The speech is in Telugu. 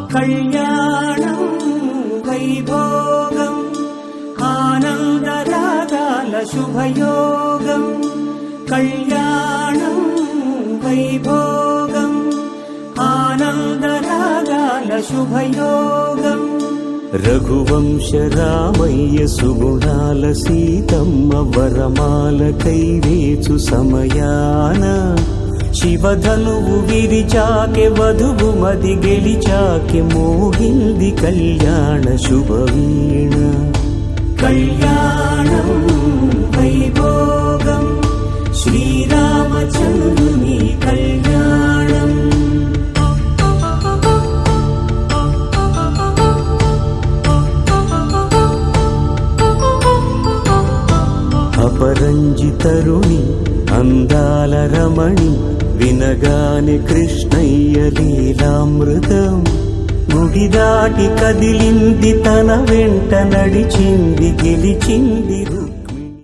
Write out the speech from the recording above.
కళ్యాణం వైభోగం ఆనందరాగాల శుభయోగం కళ్యాణం వైభోగం ఆనందరాగాల శుభయోగం రఘువంశ రామయ్య సుగుణాల సీతమ్మ వరమాల కైవేచు సమయాన శివధనువు విరిచాకె వధువు మది గెలిచాకె మోగింది కళ్యాణ శుభవీణ కళ్యాణం వైభోగం శ్రీరామచంద్రుని కళ్యాణం అపరంజి తరుణి అందాల రమణి వినగానే కృష్ణయ్య లీలామృతం గుడి దాటి కదిలింది తన వెంట నడిచింది గెలిచింది